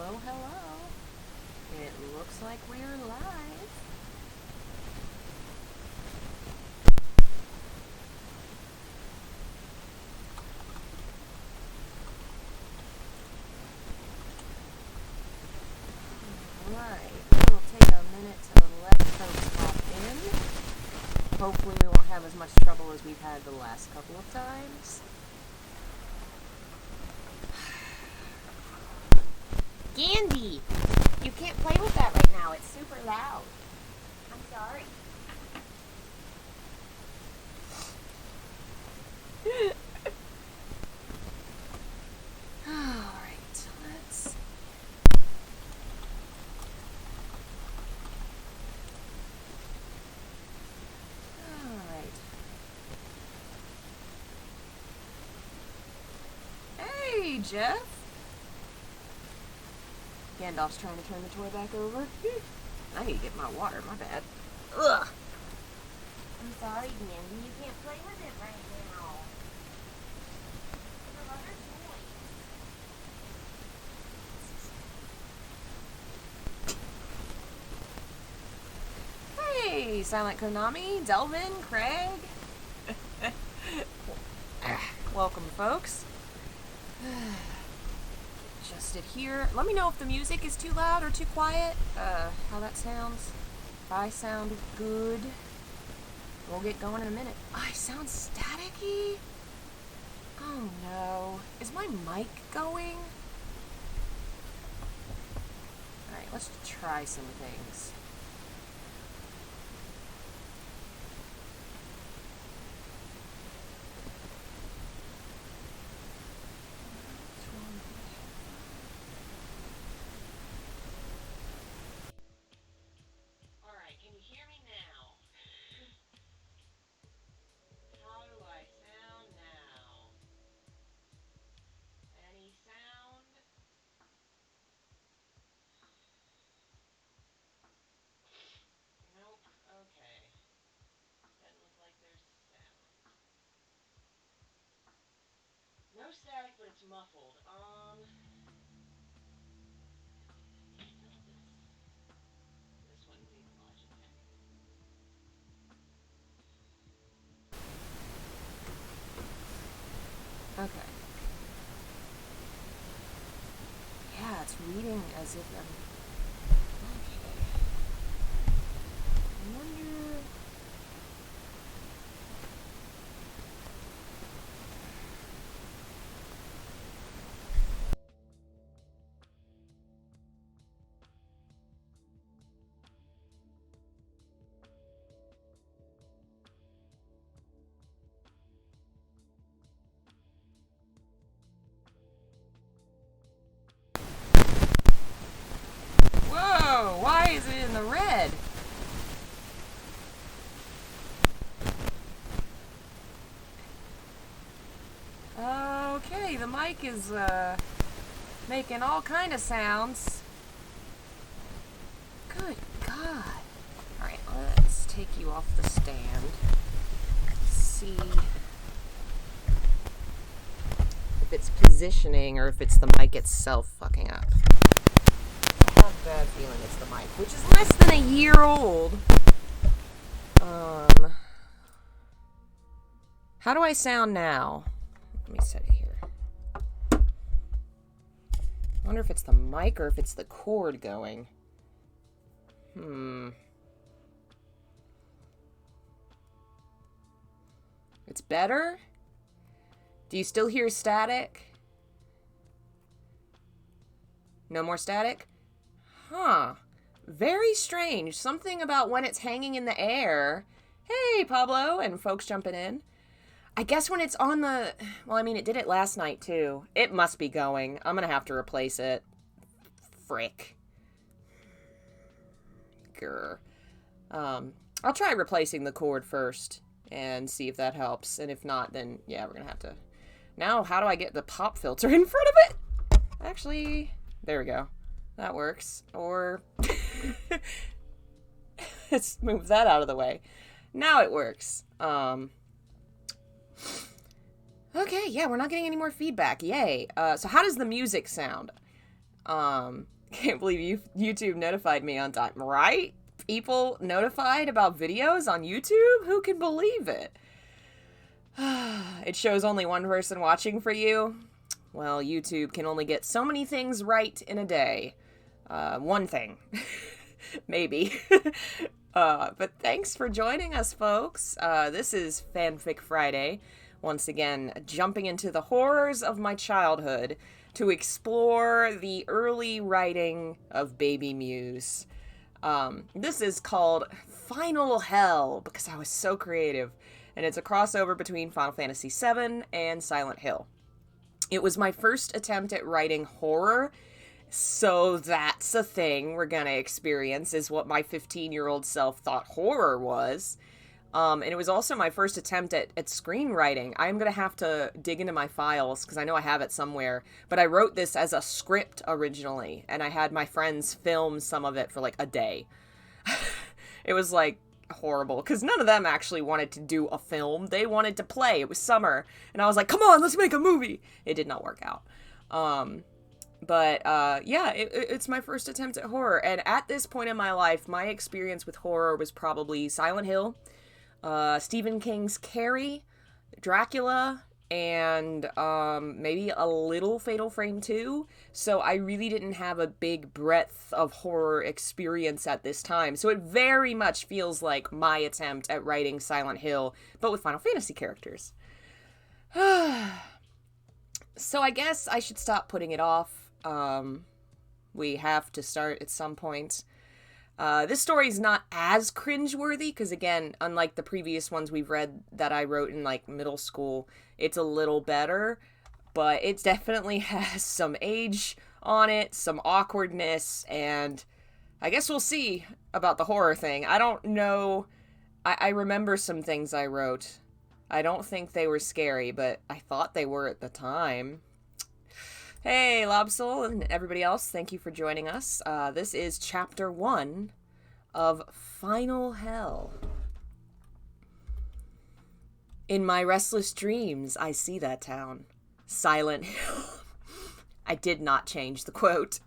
Hello, hello. It looks like we're live. Alright, we'll take a minute to let folks hop in. Hopefully we won't have as much trouble as we've had the last couple of times. Gandhi! You can't play with that right now, it's super loud. I'm sorry. Alright, let's... Alright. Hey, Jeff! Gandalf's trying to turn the toy back over. I need to get my water, my bad. Ugh! I'm sorry, Gandhi, you can't play with it right now. There's other toys. Hey, Silent Konami, Delvin, Craig. Welcome, folks. Adjusted here. Let me know if the music is too loud or too quiet. How that sounds. If I sound good, we'll get going in a minute. I sound staticky? Oh no. Is my mic going? Alright, let's try some things. No static, but it's muffled. This one needs Logitech. Okay. Yeah, it's reading as if I'm... Okay. I wonder... Whoa! Why is it in the red? Okay, the mic is, making all kind of sounds. Good God. Alright, let's take you off the stand. See if it's positioning or if it's the mic itself fucking up. I have a bad feeling it's the mic, which is less than a year old. How do I sound now? Let me set it here. I wonder if it's the mic or if it's the cord going. It's better? Do you still hear static? No more static? Huh. Very strange. Something about when it's hanging in the air. Hey, Pablo, and folks jumping in. I guess when it's on the... Well, I mean, it did it last night, too. It must be going. I'm gonna have to replace it. Frick. Grr. I'll try replacing the cord first and see if that helps. And if not, then, yeah, we're gonna have to... Now, how do I get the pop filter in front of it? Actually, there we go. That works. Or... Let's move that out of the way. Now it works. Okay, yeah, we're not getting any more feedback. Yay. So how does the music sound? Can't believe YouTube notified me on time, right? People notified about videos on YouTube? Who can believe it? It shows only one person watching for you. Well, YouTube can only get so many things right in a day. One thing. Maybe. But thanks for joining us, folks. This is Fanfic Friday. Once again, jumping into the horrors of my childhood to explore the early writing of Baby Muse. This is called Final Hell because I was so creative, and it's a crossover between Final Fantasy VII and Silent Hill. It was my first attempt at writing horror, so that's a thing we're gonna experience, is what my 15-year-old self thought horror was. And it was also my first attempt at screenwriting. I'm going to have to dig into my files because I know I have it somewhere. But I wrote this as a script originally, and I had my friends film some of it for like a day. It was like horrible because none of them actually wanted to do a film. They wanted to play. It was summer. And I was like, come on, let's make a movie. It did not work out. It's my first attempt at horror. And at this point in my life, my experience with horror was probably Silent Hill, Stephen King's Carrie, Dracula, and maybe a little Fatal Frame 2. So I really didn't have a big breadth of horror experience at this time. So it very much feels like my attempt at writing Silent Hill, but with Final Fantasy characters. So I guess I should stop putting it off. We have to start at some point. This story is not as cringeworthy because, again, unlike the previous ones we've read that I wrote in, like, middle school, it's a little better, but it definitely has some age on it, some awkwardness, and I guess we'll see about the horror thing. I don't know. I remember some things I wrote. I don't think they were scary, but I thought they were at the time. Hey, Lobsoul and everybody else, thank you for joining us. This is Chapter 1 of Final Hell. In my restless dreams, I see that town. Silent Hill. I did not change the quote.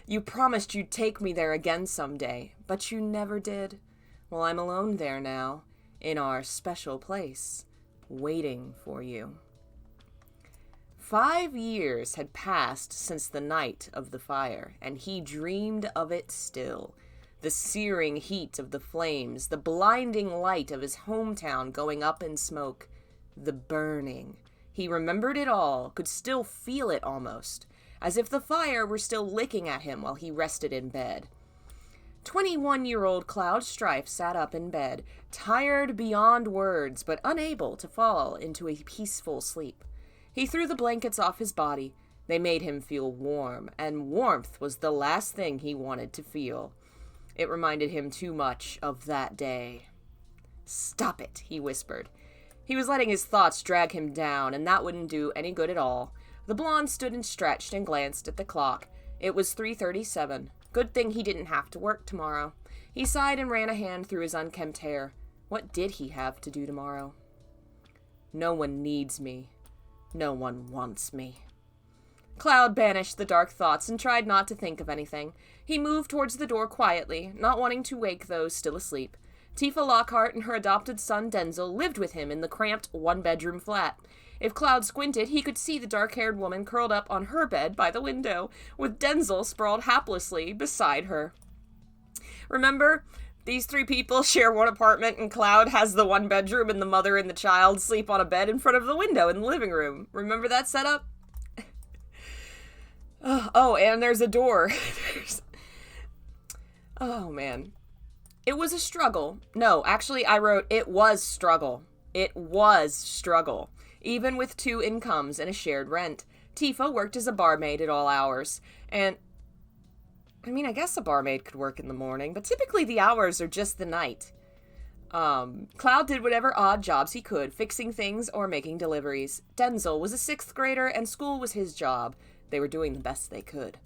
You promised you'd take me there again someday, but you never did. Well, I'm alone there now, in our special place, waiting for you. 5 years had passed since the night of the fire, and he dreamed of it still. The searing heat of the flames, the blinding light of his hometown going up in smoke, the burning. He remembered it all, could still feel it almost, as if the fire were still licking at him while he rested in bed. 21-year-old Cloud Strife sat up in bed, tired beyond words, but unable to fall into a peaceful sleep. He threw the blankets off his body. They made him feel warm, and warmth was the last thing he wanted to feel. It reminded him too much of that day. Stop it, he whispered. He was letting his thoughts drag him down, and that wouldn't do any good at all. The blonde stood and stretched and glanced at the clock. It was 3:37. Good thing he didn't have to work tomorrow. He sighed and ran a hand through his unkempt hair. What did he have to do tomorrow? No one needs me. No one wants me. Cloud banished the dark thoughts and tried not to think of anything. He moved towards the door quietly, not wanting to wake those still asleep. Tifa Lockhart and her adopted son Denzel lived with him in the cramped one-bedroom flat. If Cloud squinted, he could see the dark-haired woman curled up on her bed by the window, with Denzel sprawled haplessly beside her. Remember? These three people share one apartment, and Cloud has the one bedroom, and the mother and the child sleep on a bed in front of the window in the living room. Remember that setup? Oh, and there's a door. Oh, man. It was a struggle. No, actually, I wrote, it was struggle. It was struggle. Even with 2 incomes and a shared rent. Tifa worked as a barmaid at all hours, and I guess a barmaid could work in the morning, but typically the hours are just the night. Cloud did whatever odd jobs he could, fixing things or making deliveries. Denzel was a 6th grader, and school was his job. They were doing the best they could.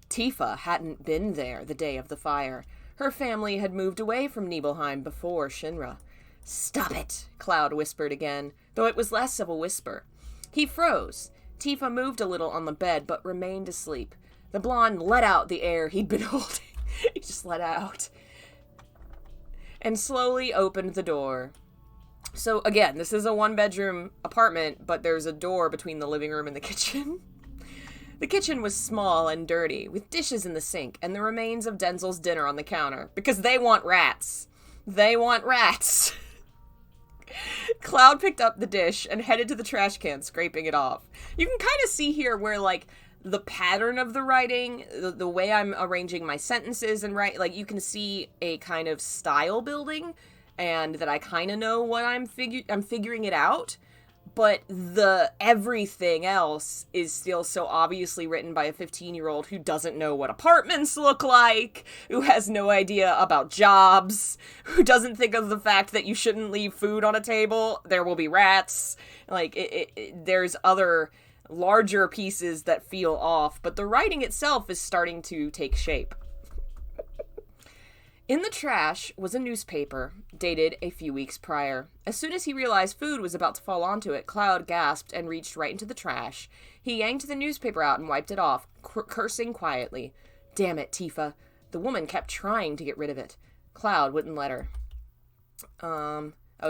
Tifa hadn't been there the day of the fire. Her family had moved away from Nibelheim before Shinra. Stop it, Cloud whispered again, though it was less of a whisper. He froze. Tifa moved a little on the bed, but remained asleep. The blonde let out the air he'd been holding. He just let out. And slowly opened the door. So, again, this is a one-bedroom apartment, but there's a door between the living room and the kitchen. The kitchen was small and dirty, with dishes in the sink and the remains of Denzel's dinner on the counter. Because they want rats. They want rats. Cloud picked up the dish and headed to the trash can, scraping it off. You can kind of see here where, like, the pattern of the writing, the way I'm arranging my sentences and like, you can see a kind of style building, and that I kind of know what I'm figuring it out. But the everything else is still so obviously written by a 15-year-old who doesn't know what apartments look like, who has no idea about jobs, who doesn't think of the fact that you shouldn't leave food on a table, there will be rats. Like, there's other larger pieces that feel off, but the writing itself is starting to take shape. In the trash was a newspaper, dated a few weeks prior. As soon as he realized food was about to fall onto it, Cloud gasped and reached right into the trash. He yanked the newspaper out and wiped it off, cursing quietly. Damn it, Tifa. The woman kept trying to get rid of it. Cloud wouldn't let her.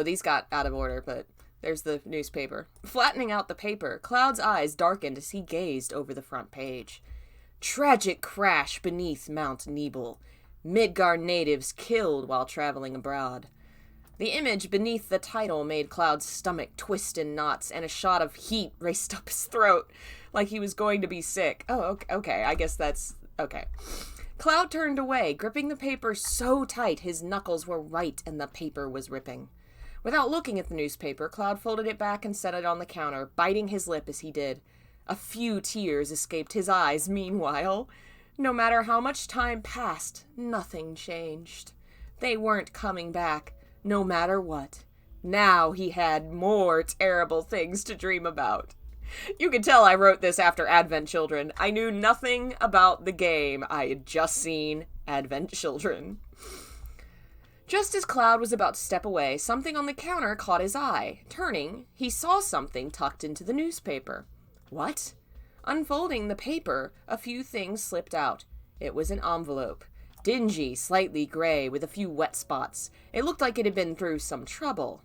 These got out of order, but there's the newspaper. Flattening out the paper, Cloud's eyes darkened as he gazed over the front page. Tragic crash beneath Mount Nebel. Midgar natives killed while traveling abroad. The image beneath the title made Cloud's stomach twist in knots, and a shot of heat raced up his throat, like he was going to be sick. Oh, okay, I guess that's... okay. Cloud turned away, gripping the paper so tight his knuckles were white and the paper was ripping. Without looking at the newspaper, Cloud folded it back and set it on the counter, biting his lip as he did. A few tears escaped his eyes meanwhile. No matter how much time passed, nothing changed. They weren't coming back, no matter what. Now he had more terrible things to dream about. You can tell I wrote this after Advent Children. I knew nothing about the game. I had just seen Advent Children. Just as Cloud was about to step away, something on the counter caught his eye. Turning, he saw something tucked into the newspaper. What? Unfolding the paper, a few things slipped out. It was an envelope. Dingy, slightly gray, with a few wet spots. It looked like it had been through some trouble.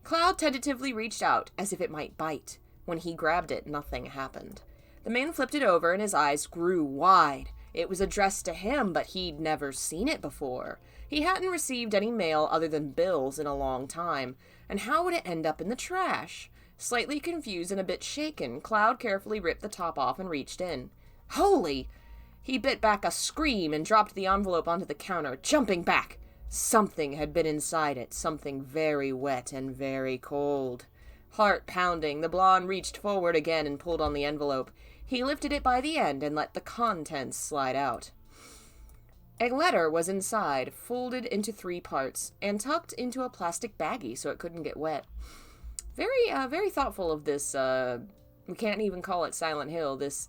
Cloud tentatively reached out, as if it might bite. When he grabbed it, nothing happened. The man flipped it over, and his eyes grew wide. It was addressed to him, but he'd never seen it before. He hadn't received any mail other than bills in a long time. And how would it end up in the trash? Slightly confused and a bit shaken, Cloud carefully ripped the top off and reached in. Holy! He bit back a scream and dropped the envelope onto the counter, jumping back. Something had been inside it, something very wet and very cold. Heart pounding, the blonde reached forward again and pulled on the envelope. He lifted it by the end and let the contents slide out. A letter was inside, folded into 3 parts, and tucked into a plastic baggie so it couldn't get wet. Very thoughtful of this, we can't even call it Silent Hill, this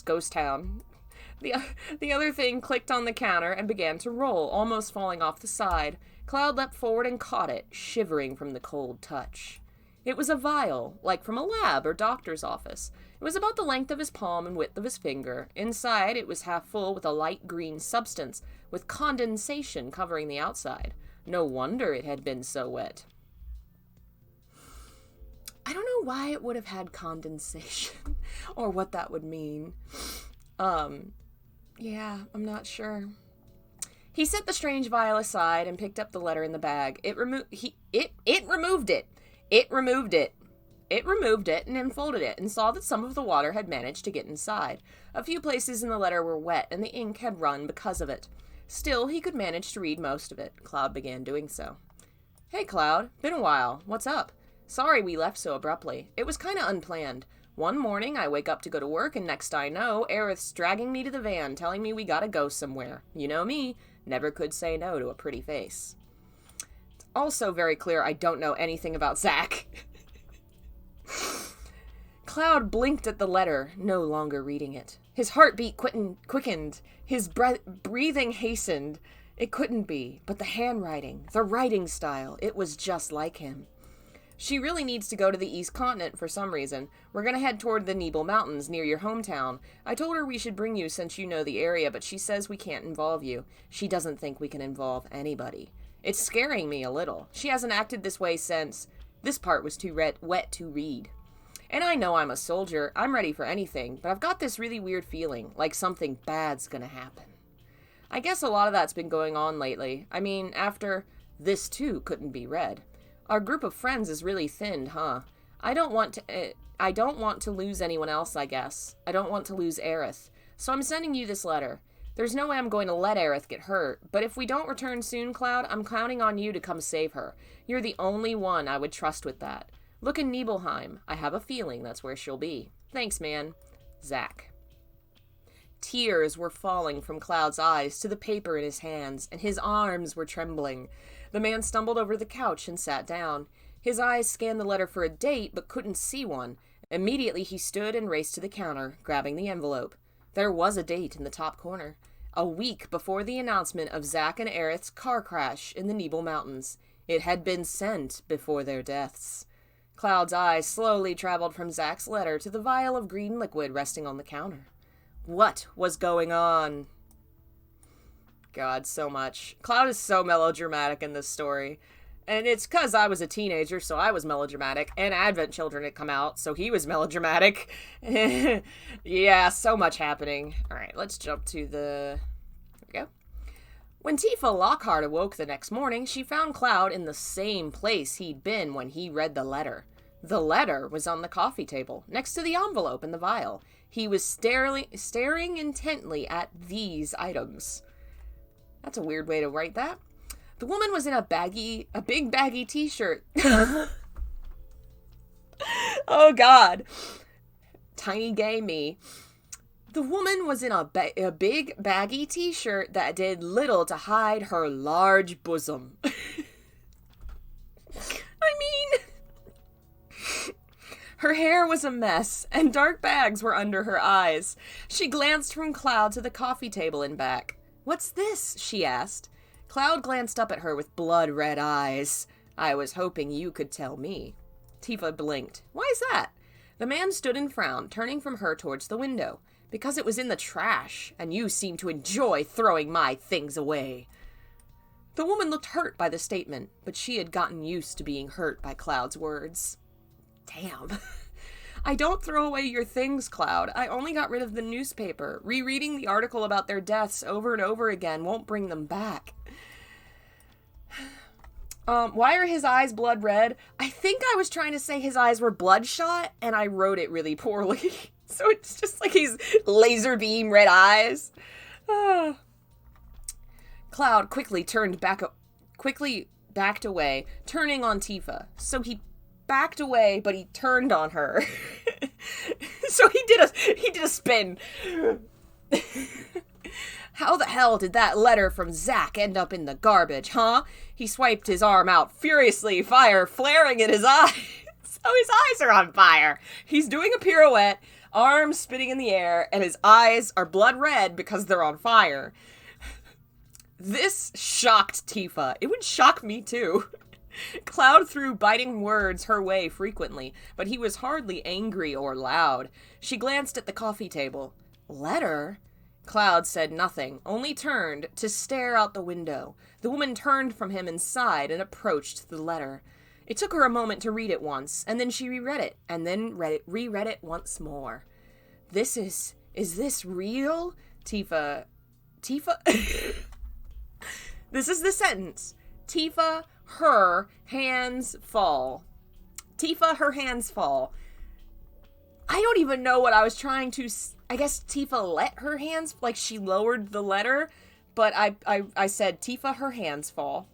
ghost town. The other thing clicked on the counter and began to roll, almost falling off the side. Cloud leapt forward and caught it, shivering from the cold touch. It was a vial, like from a lab or doctor's office. It was about the length of his palm and width of his finger. Inside, it was half full with a light green substance, with condensation covering the outside. No wonder it had been so wet. I don't know why it would have had condensation, or what that would mean. Yeah, I'm not sure. He set the strange vial aside and picked up the letter in the bag. It removed it. It removed it and unfolded it and saw that some of the water had managed to get inside. A few places in the letter were wet and the ink had run because of it. Still, he could manage to read most of it. Cloud began doing so. Hey, Cloud. Been a while. What's up? Sorry we left so abruptly. It was kinda unplanned. One morning, I wake up to go to work, and next I know, Aerith's dragging me to the van, telling me we gotta go somewhere. You know me. Never could say no to a pretty face. It's also very clear I don't know anything about Zach. Cloud blinked at the letter, no longer reading it. His heartbeat quickened. His breathing hastened. It couldn't be, but the handwriting, the writing style, it was just like him. She really needs to go to the East Continent for some reason. We're gonna head toward the Nebel Mountains near your hometown. I told her we should bring you since you know the area, but she says we can't involve you. She doesn't think we can involve anybody. It's scaring me a little. She hasn't acted this way since... This part was too wet to read. And I know I'm a soldier. I'm ready for anything, but I've got this really weird feeling, like something bad's gonna happen. I guess a lot of that's been going on lately. I mean, after... This, too, couldn't be read. Our group of friends is really thinned, huh? I don't want to lose anyone else, I guess. I don't want to lose Aerith. So I'm sending you this letter. There's no way I'm going to let Aerith get hurt, but if we don't return soon, Cloud, I'm counting on you to come save her. You're the only one I would trust with that. Look in Nibelheim. I have a feeling that's where she'll be. Thanks, man. Zack. Tears were falling from Cloud's eyes to the paper in his hands, and his arms were trembling. The man stumbled over the couch and sat down. His eyes scanned the letter for a date, but couldn't see one. Immediately he stood and raced to the counter, grabbing the envelope. There was a date in the top corner. A week before the announcement of Zack and Aerith's car crash in the Nebel Mountains. It had been sent before their deaths. Cloud's eyes slowly traveled from Zack's letter to the vial of green liquid resting on the counter. What was going on? God, so much. Cloud is so melodramatic in this story. And it's because I was a teenager, so I was melodramatic. And Advent Children had come out, so he was melodramatic. Yeah, so much happening. Alright, let's jump to the... Here we go. When Tifa Lockhart awoke the next morning, she found Cloud in the same place he'd been when he read the letter. The letter was on the coffee table, next to the envelope and the vial. He was staring intently at these items. That's a weird way to write that. The woman was in a big baggy t-shirt. Oh, God. Tiny gay me. The woman was in a big baggy t-shirt that did little to hide her large bosom. I mean... Her hair was a mess, and dark bags were under her eyes. She glanced from Cloud to the coffee table and back. "What's this?" she asked. Cloud glanced up at her with blood-red eyes. "I was hoping you could tell me." Tifa blinked. "Why is that?" The man stood and frowned, turning from her towards the window. "Because it was in the trash, and you seem to enjoy throwing my things away." The woman looked hurt by the statement, but she had gotten used to being hurt by Cloud's words. Damn. "I don't throw away your things, Cloud. I only got rid of the newspaper. Rereading the article about their deaths over and over again won't bring them back." Why are his eyes blood red? I think I was trying to say his eyes were bloodshot, and I wrote it really poorly. So it's just like he's laser beam red eyes. Cloud quickly backed away, turning on Tifa. So he backed away, but he turned on her. So he did a spin. How the hell did that letter from Zack end up in the garbage, huh? He swiped his arm out furiously, fire flaring in his eyes. Oh, his eyes are on fire. He's doing a pirouette, arms spinning in the air, and his eyes are blood red because they're on fire. This shocked Tifa. It would shock me too. Cloud threw biting words her way frequently, but he was hardly angry or loud. She glanced at the coffee table. Letter? Cloud said nothing, only turned to stare out the window. The woman turned from him and sighed and approached the letter. It took her a moment to read it once, and then she reread it, and then reread it once more. Is this real? Tifa? This is the sentence. Tifa, her hands fall. Tifa, her hands fall. I don't even know what I was trying to... I guess Tifa let her hands... Like, she lowered the letter, but I said, Tifa, her hands fall.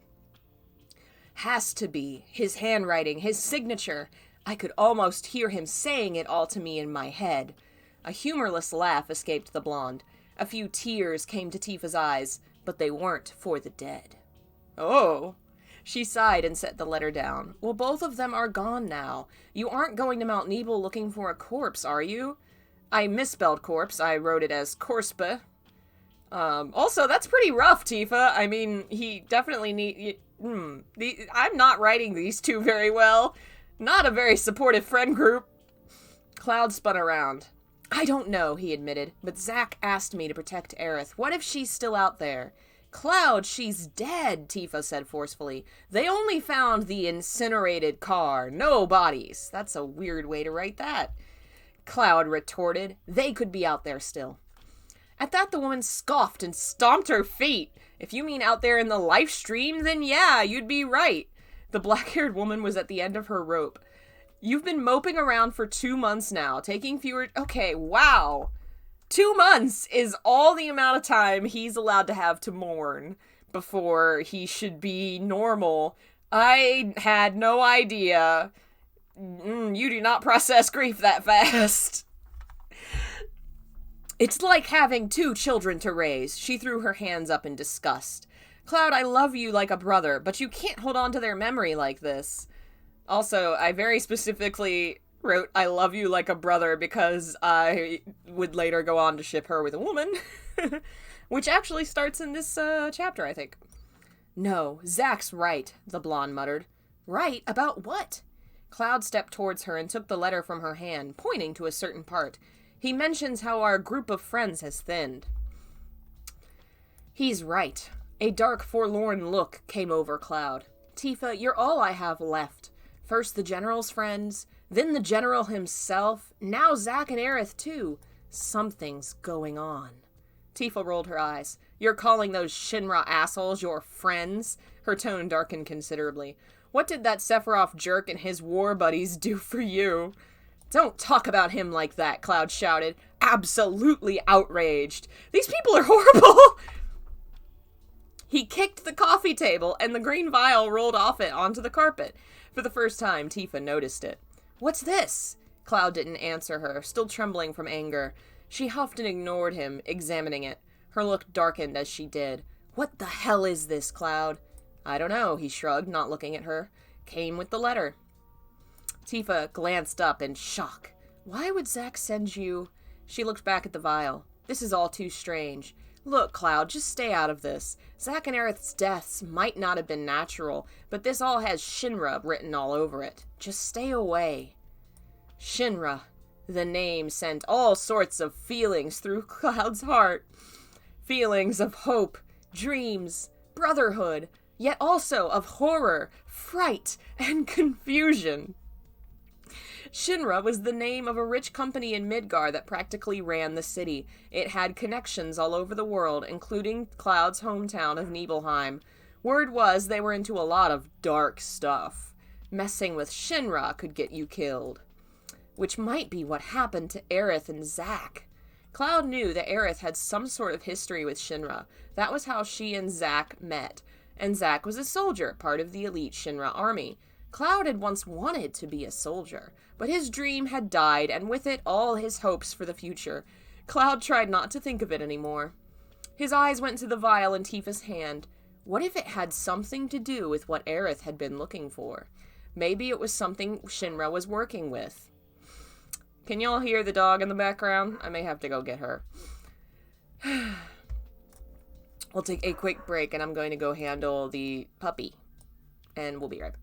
Has to be. His handwriting, his signature. I could almost hear him saying it all to me in my head. A humorless laugh escaped the blonde. A few tears came to Tifa's eyes, but they weren't for the dead. Oh... She sighed and set the letter down. Well, both of them are gone now. You aren't going to Mount Nebel looking for a corpse, are you? I misspelled corpse. I wrote it as Corspa. Also, that's pretty rough, Tifa. I mean, he definitely I'm not writing these two very well. Not a very supportive friend group. Cloud spun around. I don't know, he admitted, but Zach asked me to protect Aerith. What if she's still out there? Cloud, she's dead, Tifa said forcefully. They only found the incinerated car, no bodies. That's a weird way to write that. Cloud retorted. They could be out there still. At that, the woman scoffed and stomped her feet. If you mean out there in the live stream, then yeah, you'd be right. The black-haired woman was at the end of her rope. You've been moping around for 2 months now, taking fewer... Okay, wow. 2 months is all the amount of time he's allowed to have to mourn before he should be normal. I had no idea. You do not process grief that fast. It's like having 2 children to raise. She threw her hands up in disgust. Cloud, I love you like a brother, but you can't hold on to their memory like this. Also, I very specifically wrote, I love you like a brother, because I would later go on to ship her with a woman. Which actually starts in this chapter, I think. No, Zach's right, the blonde muttered. Right? About what? Cloud stepped towards her and took the letter from her hand, pointing to a certain part. He mentions how our group of friends has thinned. He's right. A dark, forlorn look came over Cloud. Tifa, you're all I have left. First the General's friends, then the General himself, now Zach and Aerith too. Something's going on. Tifa rolled her eyes. You're calling those Shinra assholes your friends? Her tone darkened considerably. What did that Sephiroth jerk and his war buddies do for you? Don't talk about him like that, Cloud shouted, absolutely outraged. These people are horrible! He kicked the coffee table, and the green vial rolled off it onto the carpet. For the first time, Tifa noticed it. What's this? Cloud didn't answer her, still trembling from anger. She huffed and ignored him, examining it. Her look darkened as she did. What the hell is this, Cloud? I don't know, he shrugged, not looking at her. Came with the letter. Tifa glanced up in shock. Why would Zach send you... She looked back at the vial. This is all too strange. Look, Cloud, just stay out of this. Zach and Aerith's deaths might not have been natural, but this all has Shinra written all over it. Just stay away. Shinra. The name sent all sorts of feelings through Cloud's heart. Feelings of hope, dreams, brotherhood, yet also of horror, fright, and confusion. Shinra was the name of a rich company in Midgar that practically ran the city. It had connections all over the world, including Cloud's hometown of Nibelheim. Word was they were into a lot of dark stuff. Messing with Shinra could get you killed. Which might be what happened to Aerith and Zach. Cloud knew that Aerith had some sort of history with Shinra. That was how she and Zach met. And Zach was a soldier, part of the elite Shinra army. Cloud had once wanted to be a soldier, but his dream had died, and with it all his hopes for the future. Cloud tried not to think of it anymore. His eyes went to the vial in Tifa's hand. What if it had something to do with what Aerith had been looking for? Maybe it was something Shinra was working with. Can y'all hear the dog in the background? I may have to go get her. We'll take a quick break, and I'm going to go handle the puppy. And we'll be right back.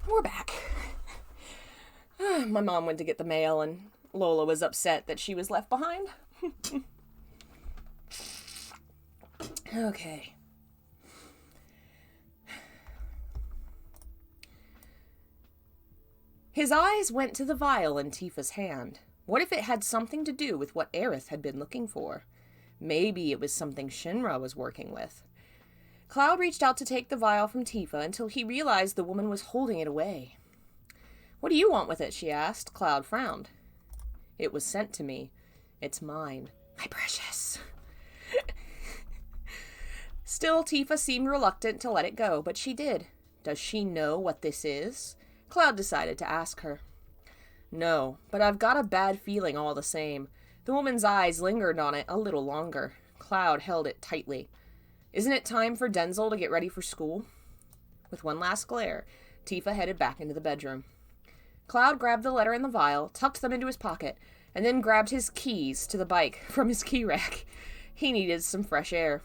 We're back. My mom went to get the mail, and Lola was upset that she was left behind. Okay. His eyes went to the vial in Tifa's hand. What if it had something to do with what Aerith had been looking for? Maybe it was something Shinra was working with. Cloud reached out to take the vial from Tifa until he realized the woman was holding it away. "What do you want with it?" she asked. Cloud frowned. "It was sent to me. It's mine. My precious." Still, Tifa seemed reluctant to let it go, but she did. Does she know what this is? Cloud decided to ask her. "No, but I've got a bad feeling all the same." The woman's eyes lingered on it a little longer. Cloud held it tightly. "Isn't it time for Denzel to get ready for school?" With one last glare, Tifa headed back into the bedroom. Cloud grabbed the letter and the vial, tucked them into his pocket, and then grabbed his keys to the bike from his key rack. He needed some fresh air.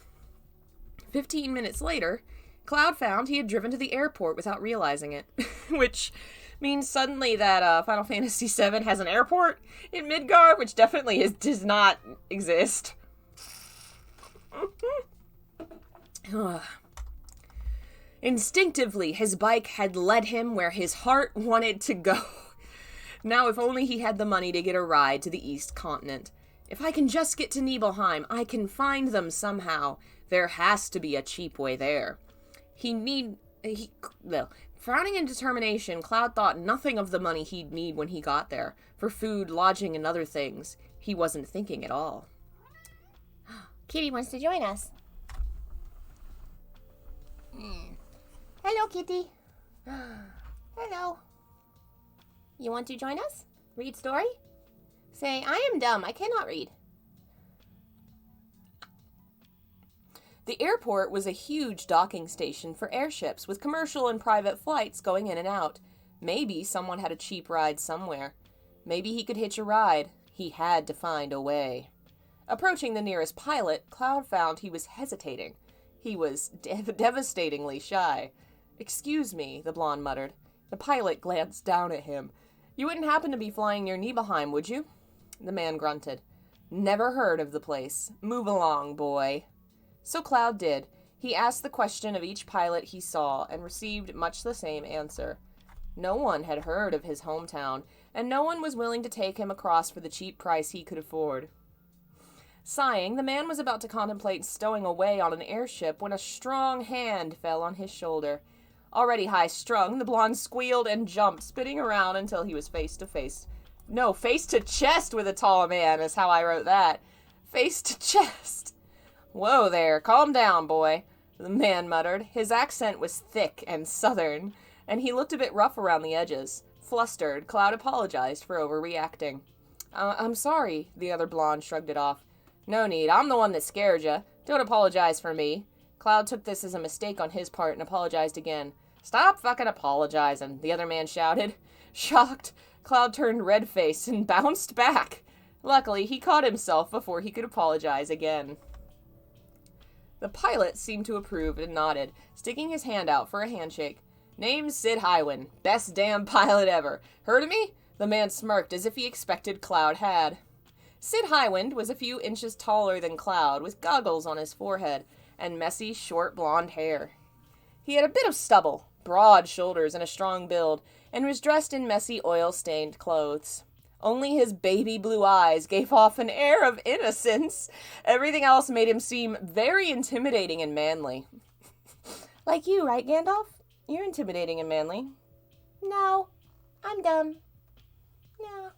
15 minutes later, Cloud found he had driven to the airport without realizing it, which means suddenly that Final Fantasy VII has an airport in Midgar, which definitely does not exist. Instinctively, his bike had led him where his heart wanted to go. Now, if only he had the money to get a ride to the East Continent. If I can just get to Nibelheim, I can find them somehow. There has to be a cheap way there. Frowning in determination, Cloud thought nothing of the money he'd need when he got there. For food, lodging, and other things. He wasn't thinking at all. Kitty wants to join us. Hello, Kitty. Hello. You want to join us? Read story? Say, I am dumb. I cannot read. The airport was a huge docking station for airships with commercial and private flights going in and out. Maybe someone had a cheap ride somewhere. Maybe he could hitch a ride. He had to find a way. Approaching the nearest pilot, Cloud found he was hesitating. He was devastatingly shy. "Excuse me," the blonde muttered. The pilot glanced down at him. "You wouldn't happen to be flying near Nibelheim, would you?" The man grunted. "Never heard of the place. Move along, boy." So Cloud did. He asked the question of each pilot he saw and received much the same answer. No one had heard of his hometown, and no one was willing to take him across for the cheap price he could afford. Sighing, the man was about to contemplate stowing away on an airship when a strong hand fell on his shoulder. Already high-strung, the blonde squealed and jumped, spinning around until he was face to chest with a tall man, is how I wrote that. Face to chest. "Whoa there, calm down, boy," the man muttered. His accent was thick and southern, and he looked a bit rough around the edges. Flustered, Cloud apologized for overreacting. I'm sorry," the other blonde shrugged it off. "No need, I'm the one that scared ya. Don't apologize for me." Cloud took this as a mistake on his part and apologized again. "Stop fucking apologizing," the other man shouted. Shocked, Cloud turned red-faced and bounced back. Luckily, he caught himself before he could apologize again. The pilot seemed to approve and nodded, sticking his hand out for a handshake. "Name's Sid Highwind. Best damn pilot ever. Heard of me?" The man smirked as if he expected Cloud had. Sid Highwind was a few inches taller than Cloud, with goggles on his forehead and messy, short blonde hair. He had a bit of stubble, broad shoulders, and a strong build, and was dressed in messy, oil-stained clothes. Only his baby blue eyes gave off an air of innocence. Everything else made him seem very intimidating and manly. Like you, right, Gandalf? You're intimidating and manly. No, I'm dumb. No.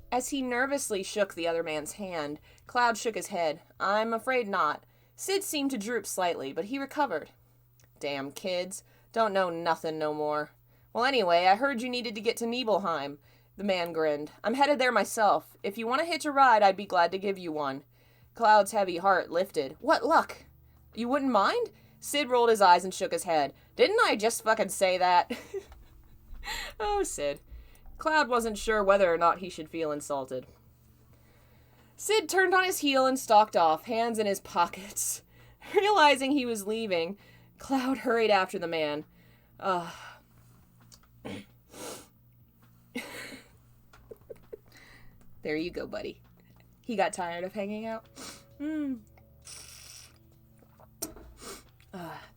As he nervously shook the other man's hand, Cloud shook his head. "I'm afraid not." Sid seemed to droop slightly, but he recovered. "Damn kids. Don't know nothing no more. Well, anyway, I heard you needed to get to Nibelheim." The man grinned. "I'm headed there myself. If you want to hitch a ride, I'd be glad to give you one." Cloud's heavy heart lifted. "What luck? You wouldn't mind?" Sid rolled his eyes and shook his head. "Didn't I just fucking say that?" Oh, Sid. Cloud wasn't sure whether or not he should feel insulted. Sid turned on his heel and stalked off, hands in his pockets. Realizing he was leaving, Cloud hurried after the man. There you go, buddy. He got tired of hanging out.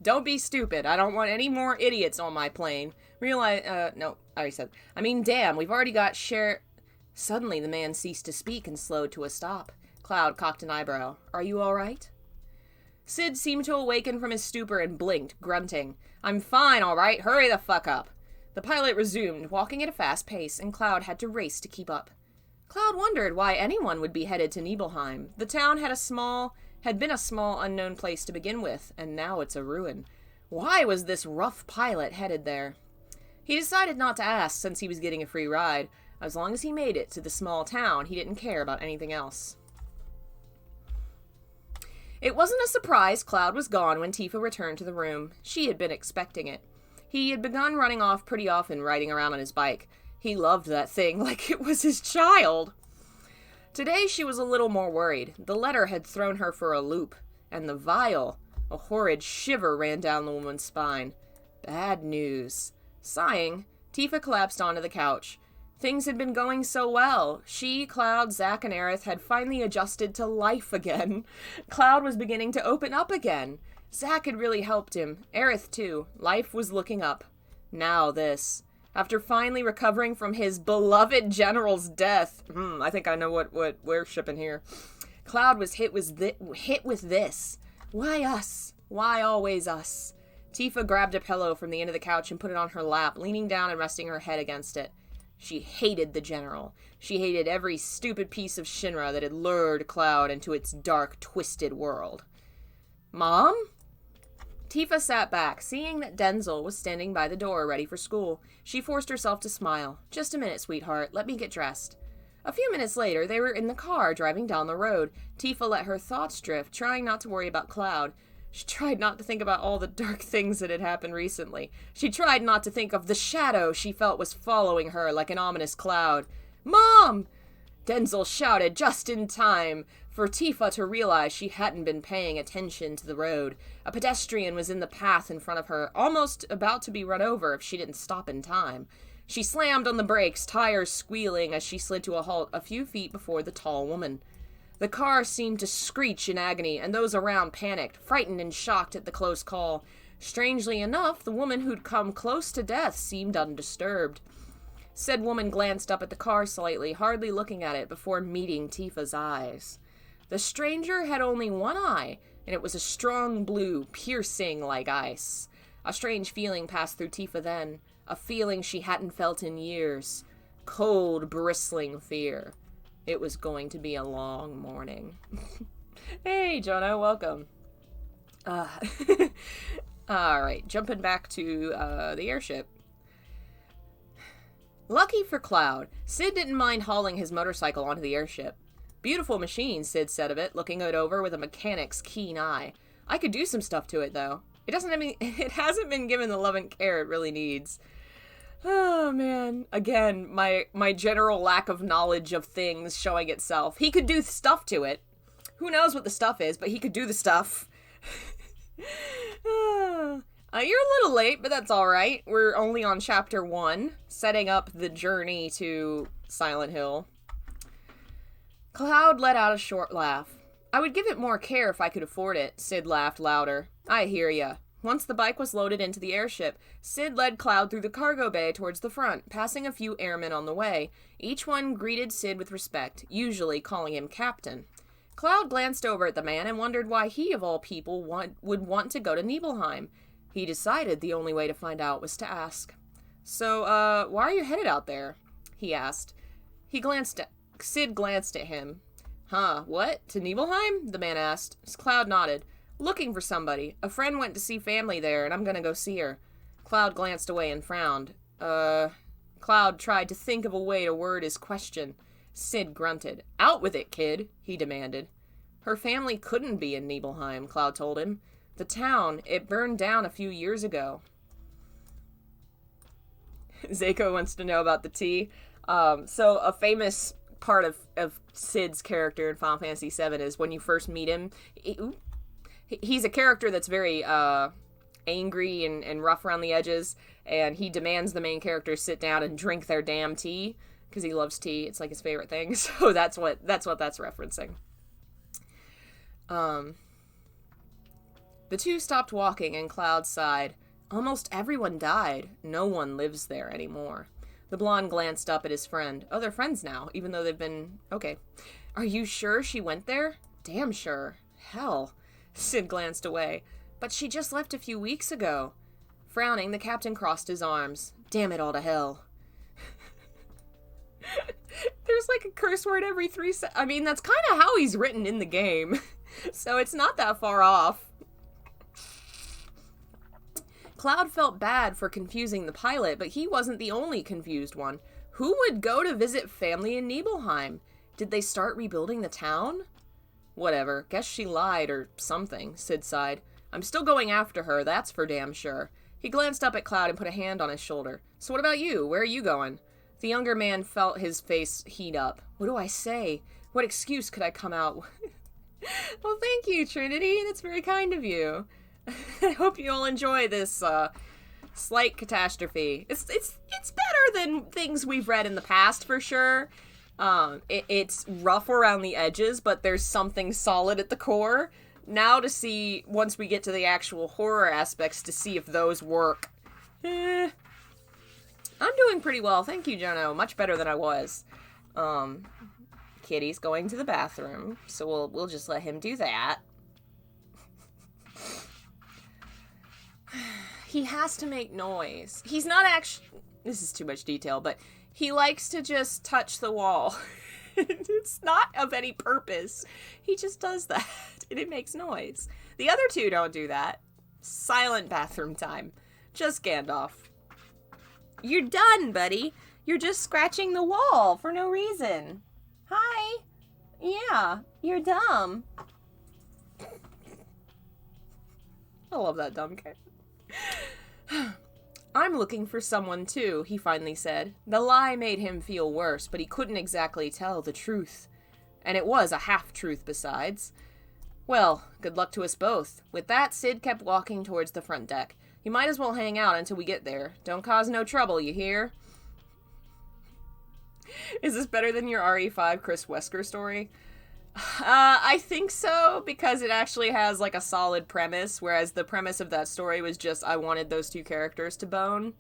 Don't be stupid. I don't want any more idiots on my plane. No, I already said. I mean, damn, we've already got Suddenly, the man ceased to speak and slowed to a stop. Cloud cocked an eyebrow. Are you all right? Sid seemed to awaken from his stupor and blinked, grunting. I'm fine, all right. Hurry the fuck up. The pilot resumed, walking at a fast pace, and Cloud had to race to keep up. Cloud wondered why anyone would be headed to Nibelheim. The town had been a small, unknown place to begin with, and now it's a ruin. Why was this rough pilot headed there? He decided not to ask, since he was getting a free ride. As long as he made it to the small town, he didn't care about anything else. It wasn't a surprise Cloud was gone when Tifa returned to the room. She had been expecting it. He had begun running off pretty often, riding around on his bike. He loved that thing like it was his child. Today she was a little more worried. The letter had thrown her for a loop, and the vial. A horrid shiver ran down the woman's spine. Bad news. Sighing, Tifa collapsed onto the couch. Things had been going so well. She, Cloud, Zack, and Aerith had finally adjusted to life again. Cloud was beginning to open up again. Zack had really helped him. Aerith, too. Life was looking up. Now this. After finally recovering from his beloved general's death. I think I know what we're shipping here. Cloud was hit with this. Why us? Why always us? Tifa grabbed a pillow from the end of the couch and put it on her lap, leaning down and resting her head against it. She hated the general. She hated every stupid piece of Shinra that had lured Cloud into its dark, twisted world. Mom? Tifa sat back, seeing that Denzel was standing by the door, ready for school. She forced herself to smile. Just a minute, sweetheart. Let me get dressed. A few minutes later, they were in the car, driving down the road. Tifa let her thoughts drift, trying not to worry about Cloud. She tried not to think about all the dark things that had happened recently. She tried not to think of the shadow she felt was following her like an ominous cloud. Mom! Denzel shouted just in time for Tifa to realize she hadn't been paying attention to the road. A pedestrian was in the path in front of her, almost about to be run over if she didn't stop in time. She slammed on the brakes, tires squealing as she slid to a halt a few feet before the tall woman. The car seemed to screech in agony, and those around panicked, frightened and shocked at the close call. Strangely enough, the woman who'd come close to death seemed undisturbed. Said woman glanced up at the car slightly, hardly looking at it, before meeting Tifa's eyes. The stranger had only one eye, and it was a strong blue, piercing like ice. A strange feeling passed through Tifa then, a feeling she hadn't felt in years. Cold, bristling fear. It was going to be a long morning. Hey, Jono, welcome. Alright, jumping back to the airship. Lucky for Cloud, Sid didn't mind hauling his motorcycle onto the airship. Beautiful machine, Sid said of it, looking it over with a mechanic's keen eye. I could do some stuff to it, though. It hasn't been given the love and care it really needs. Oh, man. Again, my general lack of knowledge of things showing itself. He could do stuff to it. Who knows what the stuff is, but he could do the stuff. You're a little late, but that's alright. We're only on chapter 1, setting up the journey to Silent Hill. Cloud let out a short laugh. I would give it more care if I could afford it, Sid laughed louder. I hear ya. Once the bike was loaded into the airship, Sid led Cloud through the cargo bay towards the front, passing a few airmen on the way. Each one greeted Sid with respect, usually calling him Captain. Cloud glanced over at the man and wondered why he, of all people, would want to go to Nibelheim. He decided the only way to find out was to ask. So, why are you headed out there? He asked. Sid glanced at him. Huh, what? To Nibelheim? The man asked. Cloud nodded. Looking for somebody. A friend went to see family there, and I'm gonna go see her. Cloud glanced away and frowned. Cloud tried to think of a way to word his question. Sid grunted. Out with it, kid, he demanded. Her family couldn't be in Nibelheim, Cloud told him. The town, it burned down a few years ago. Zako wants to know about the tea. So a famous part of Sid's character in Final Fantasy VII is when you first meet him, he's a character that's very angry and rough around the edges, and he demands the main character sit down and drink their damn tea, because he loves tea. It's like his favorite thing. So that's what that's referencing. The two stopped walking, and Cloud sighed. Almost everyone died. No one lives there anymore. The blonde glanced up at his friend. Oh, they're friends now, even though they've been... Okay. Are you sure she went there? Damn sure. Hell. Sid glanced away. But she just left a few weeks ago. Frowning, the captain crossed his arms. Damn it all to hell. There's like a curse word every 3 seconds. I mean, that's kind of how he's written in the game. So it's not that far off. Cloud felt bad for confusing the pilot, but he wasn't the only confused one. Who would go to visit family in Nibelheim? Did they start rebuilding the town? Whatever, guess she lied or something, Sid sighed. I'm still going after her, that's for damn sure. He glanced up at Cloud and put a hand on his shoulder. So what about you? Where are you going? The younger man felt his face heat up. What do I say? What excuse could I come out with? Well, thank you, Trinity. That's very kind of you. I hope you all enjoy this slight catastrophe. It's better than things we've read in the past, for sure. It's rough around the edges, but there's something solid at the core. Now to see, once we get to the actual horror aspects, to see if those work. I'm doing pretty well, thank you, Jono. Much better than I was. Kitty's going to the bathroom, so we'll just let him do that. He has to make noise. He's not actually... This is too much detail, but he likes to just touch the wall. It's not of any purpose. He just does that, and it makes noise. The other two don't do that. Silent bathroom time. Just Gandalf. You're done, buddy. You're just scratching the wall for no reason. Hi. Yeah, you're dumb. I love that dumb kid. I'm looking for someone too, he finally said. The lie made him feel worse, but he couldn't exactly tell the truth. And it was a half-truth besides. Well, good luck to us both. With that, Sid kept walking towards the front deck. You might as well hang out until we get there. Don't cause no trouble, you hear? Is this better than your RE5 Chris Wesker story? I think so, because it actually has, like, a solid premise, whereas the premise of that story was just, I wanted those two characters to bone.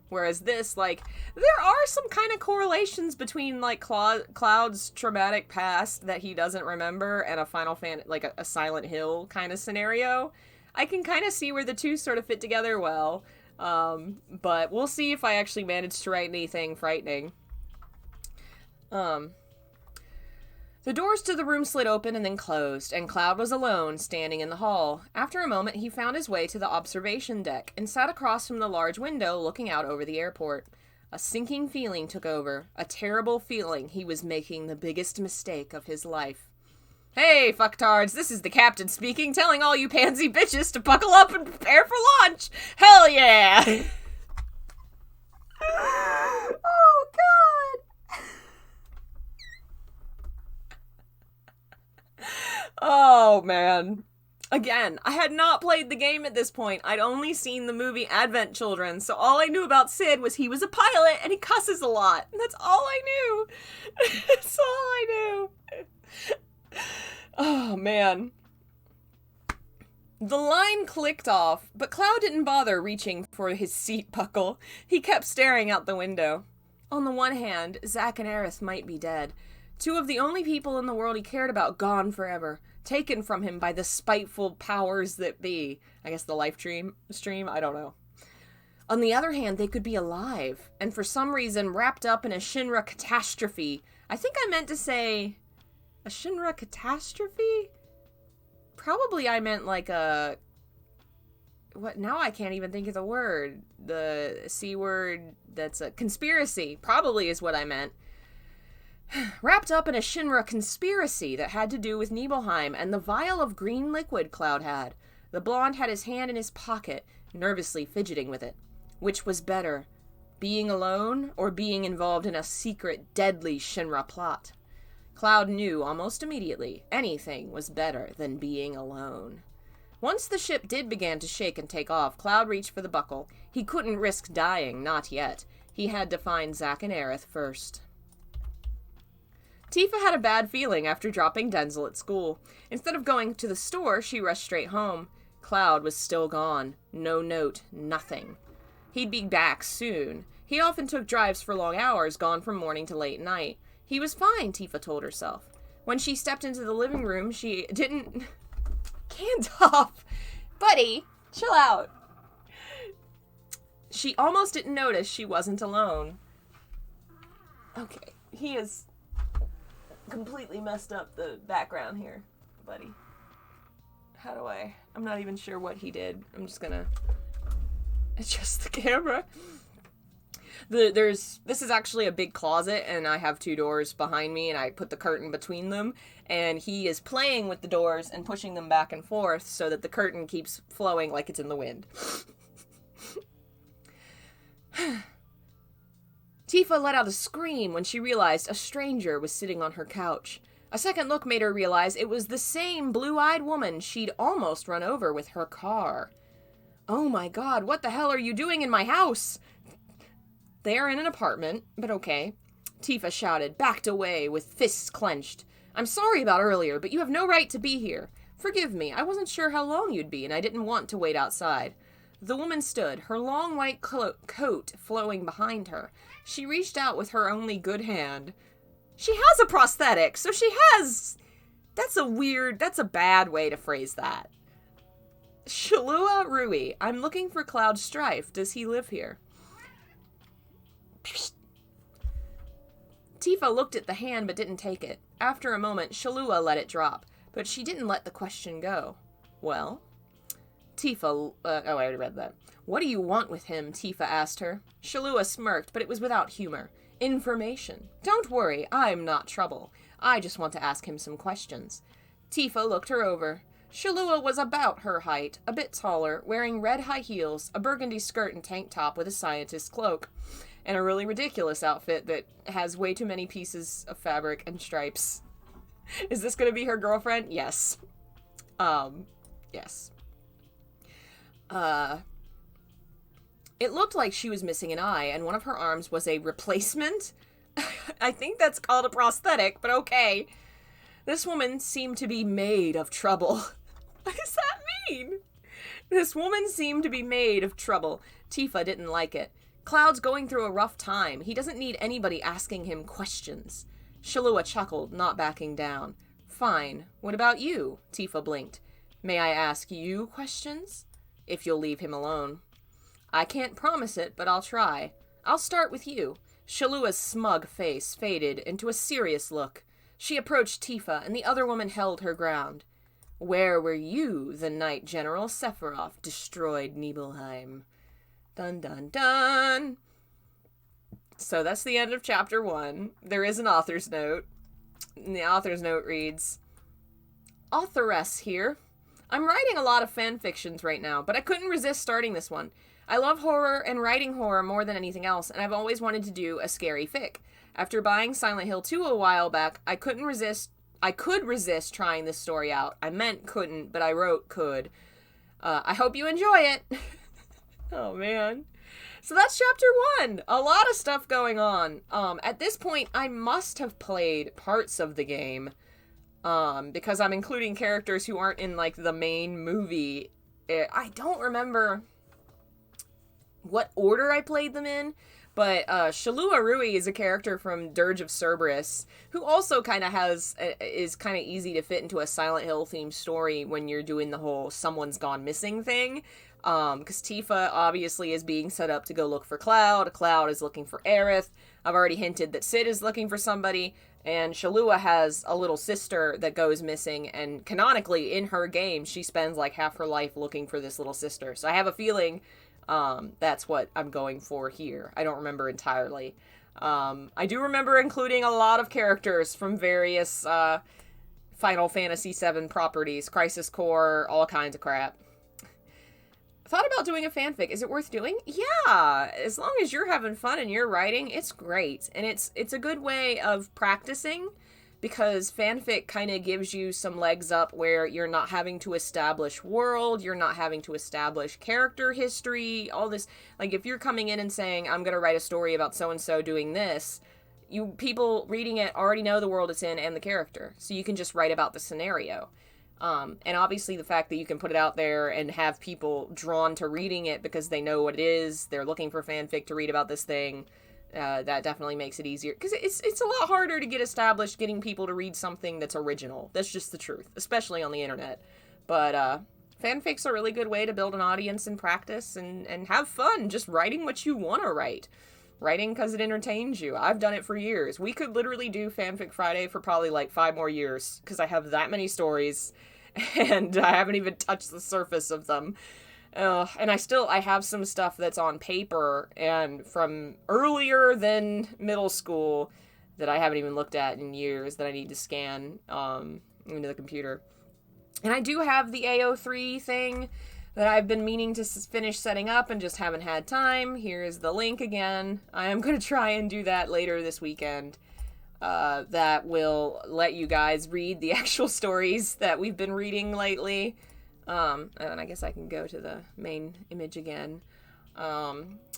Whereas this, like, there are some kind of correlations between, like, Cloud's traumatic past that he doesn't remember and a Final Fantasy, like, a Silent Hill kind of scenario. I can kind of see where the two sort of fit together well, but we'll see if I actually manage to write anything frightening. The doors to the room slid open and then closed, and Cloud was alone, standing in the hall. After a moment, he found his way to the observation deck and sat across from the large window looking out over the airport. A sinking feeling took over, a terrible feeling he was making the biggest mistake of his life. Hey, fucktards, this is the captain speaking, telling all you pansy bitches to buckle up and prepare for launch! Hell yeah! Oh, God! Oh, man. Again, I had not played the game at this point. I'd only seen the movie Advent Children, so all I knew about Sid was he was a pilot and he cusses a lot. And that's all I knew. That's all I knew. Oh, man. The line clicked off, but Cloud didn't bother reaching for his seat buckle. He kept staring out the window. On the one hand, Zack and Aerith might be dead. Two of the only people in the world he cared about gone forever, taken from him by the spiteful powers that be. I guess the life stream? I don't know. On the other hand, they could be alive, and for some reason wrapped up in a Shinra catastrophe. I think I meant to say... a Shinra catastrophe? Probably I meant like a... What? Now I can't even think of the word. The C word that's a conspiracy. Probably is what I meant. Wrapped up in a Shinra conspiracy that had to do with Nibelheim and the vial of green liquid Cloud had. The blonde had his hand in his pocket, nervously fidgeting with it. Which was better, being alone or being involved in a secret, deadly Shinra plot? Cloud knew almost immediately anything was better than being alone. Once the ship did begin to shake and take off, Cloud reached for the buckle. He couldn't risk dying, not yet. He had to find Zack and Aerith first. Tifa had a bad feeling after dropping Denzel at school. Instead of going to the store, she rushed straight home. Cloud was still gone. No note, nothing. He'd be back soon. He often took drives for long hours, gone from morning to late night. He was fine, Tifa told herself. When she stepped into the living room, she didn't... Hands off! Buddy, chill out. She almost didn't notice she wasn't alone. Okay, he has completely messed up the background here, buddy. How do I... I'm not even sure what he did. I'm just gonna adjust the camera. This is actually a big closet, and I have 2 doors behind me, and I put the curtain between them, and he is playing with the doors and pushing them back and forth so that the curtain keeps flowing like it's in the wind. Tifa let out a scream when she realized a stranger was sitting on her couch. A second look made her realize it was the same blue-eyed woman she'd almost run over with her car. Oh my god, what the hell are you doing in my house? They're in an apartment, but okay. Tifa shouted, backed away with fists clenched. I'm sorry about earlier, but you have no right to be here. Forgive me, I wasn't sure how long you'd be, and I didn't want to wait outside. The woman stood, her long white coat flowing behind her. She reached out with her only good hand. She has a prosthetic, so she has... That's a bad way to phrase that. Shalua Rui, I'm looking for Cloud Strife. Does he live here? Tifa looked at the hand but didn't take it. After a moment, Shalua let it drop, but she didn't let the question go. Well? Tifa, I already read that. What do you want with him? Tifa asked her. Shalua smirked, but it was without humor. Information. Don't worry, I'm not trouble. I just want to ask him some questions. Tifa looked her over. Shalua was about her height, a bit taller, wearing red high heels, a burgundy skirt and tank top with a scientist's cloak, and a really ridiculous outfit that has way too many pieces of fabric and stripes. Is this going to be her girlfriend? Yes. Yes. It looked like she was missing an eye, and one of her arms was a replacement. I think that's called a prosthetic, but okay. This woman seemed to be made of trouble. What does that mean? This woman seemed to be made of trouble. Tifa didn't like it. Cloud's going through a rough time. He doesn't need anybody asking him questions. Shalua chuckled, not backing down. Fine. What about you? Tifa blinked. May I ask you questions? If you'll leave him alone. I can't promise it, but I'll try. I'll start with you. Shalua's smug face faded into a serious look. She approached Tifa, and the other woman held her ground. Where were you the night General Sephiroth destroyed Nibelheim? Dun dun dun! So that's the end of chapter 1. There is an author's note. And the author's note reads, Authoress here. I'm writing a lot of fan fictions right now, but I couldn't resist starting this one. I love horror and writing horror more than anything else, and I've always wanted to do a scary fic. After buying Silent Hill 2 a while back, I could resist trying this story out. I meant couldn't, but I wrote could. I hope you enjoy it. Oh, man. So that's chapter 1. A lot of stuff going on. At this point, I must have played parts of the game, because I'm including characters who aren't in, like, the main movie. I don't remember what order I played them in, but Shalua Rui is a character from Dirge of Cerberus, who also kind of is kind of easy to fit into a Silent Hill themed story when you're doing the whole someone's gone missing thing. Because Tifa obviously is being set up to go look for Cloud. Cloud is looking for Aerith. I've already hinted that Sid is looking for somebody, and Shalua has a little sister that goes missing, and canonically in her game she spends like half her life looking for this little sister. So I have a feeling that's what I'm going for here. I don't remember entirely. I do remember including a lot of characters from various Final Fantasy VII properties, Crisis Core, all kinds of crap. Thought about doing a fanfic. Is it worth doing? Yeah, as long as you're having fun and you're writing, it's great. And it's a good way of practicing, because fanfic kind of gives you some legs up where you're not having to establish world, you're not having to establish character history, all this. Like, if you're coming in and saying, I'm going to write a story about so-and-so doing this, people reading it already know the world it's in and the character, so you can just write about the scenario. And obviously the fact that you can put it out there and have people drawn to reading it because they know what it is, they're looking for fanfic to read about this thing, that definitely makes it easier. Because it's a lot harder to get established getting people to read something that's original. That's just the truth, especially on the internet. But fanfic's a really good way to build an audience and practice and have fun just writing what you want to write. Writing because it entertains you. I've done it for years. We could literally do Fanfic Friday for probably like 5 more years because I have that many stories and I haven't even touched the surface of them. And I have some stuff that's on paper and from earlier than middle school that I haven't even looked at in years that I need to scan into the computer. And I do have the AO3 thing that I've been meaning to finish setting up and just haven't had time. Here's the link again. I am going to try and do that later this weekend. That will let you guys read the actual stories that we've been reading lately. And I guess I can go to the main image again.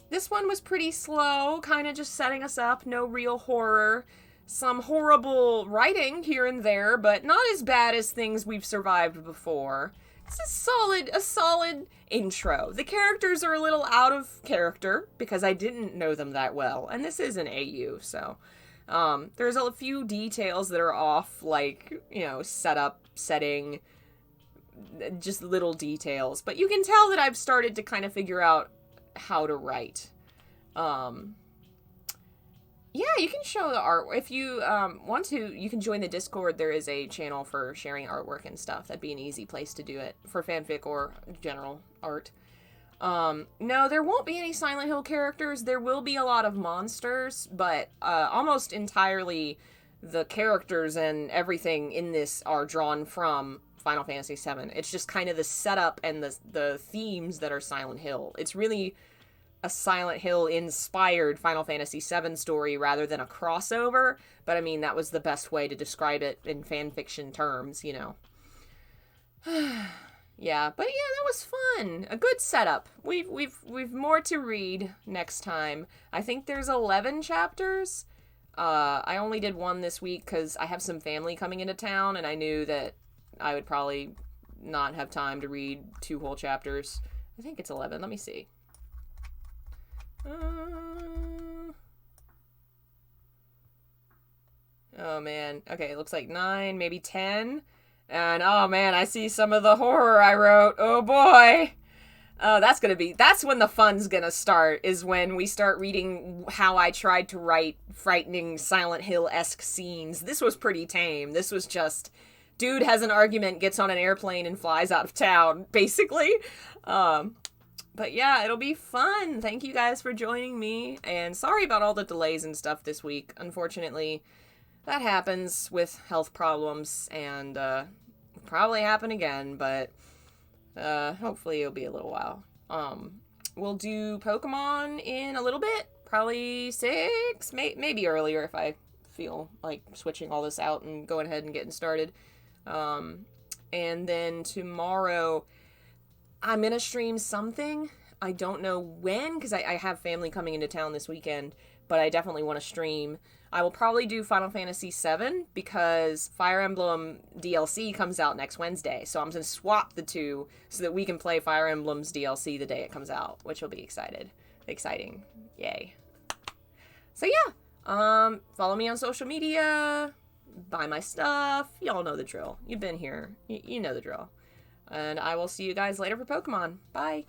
This one was pretty slow, kind of just setting us up. No real horror. Some horrible writing here and there, but not as bad as things we've survived before. It's a solid intro. The characters are a little out of character because I didn't know them that well, and this is an AU, so there's a few details that are off, like, setup, setting, just little details, but you can tell that I've started to kind of figure out how to write. Yeah, you can show the art. If you want to, you can join the Discord. There is a channel for sharing artwork and stuff. That'd be an easy place to do it for fanfic or general art. No, there won't be any Silent Hill characters. There will be a lot of monsters, but almost entirely the characters and everything in this are drawn from Final Fantasy VII. It's just kind of the setup and the themes that are Silent Hill. It's really a Silent Hill inspired Final Fantasy VII story rather than a crossover, but I mean that was the best way to describe it in fanfiction terms, Yeah, but yeah, that was fun. A good setup. We've more to read next time. I think there's 11 chapters. I only did one this week because I have some family coming into town and I knew that I would probably not have time to read 2 whole chapters. I think it's 11. Let me see. Oh man. Okay, it looks like 9, maybe 10. And oh man, I see some of the horror I wrote. Oh boy. Oh, that's when the fun's gonna start, is when we start reading how I tried to write frightening Silent Hill-esque scenes. This was pretty tame. This was just, dude has an argument, gets on an airplane, and flies out of town, basically. But yeah, it'll be fun. Thank you guys for joining me. And sorry about all the delays and stuff this week. Unfortunately, that happens with health problems and probably happen again, but hopefully it'll be a little while. We'll do Pokemon in a little bit. Probably 6, maybe earlier if I feel like switching all this out and going ahead and getting started. And then tomorrow I'm going to stream something. I don't know when, because I have family coming into town this weekend, but I definitely want to stream. I will probably do Final Fantasy VII, because Fire Emblem DLC comes out next Wednesday, so I'm going to swap the two so that we can play Fire Emblem's DLC the day it comes out, which will be exciting. Yay. So yeah, follow me on social media, buy my stuff, y'all know the drill. You've been here, you know the drill. And I will see you guys later for Pokemon. Bye.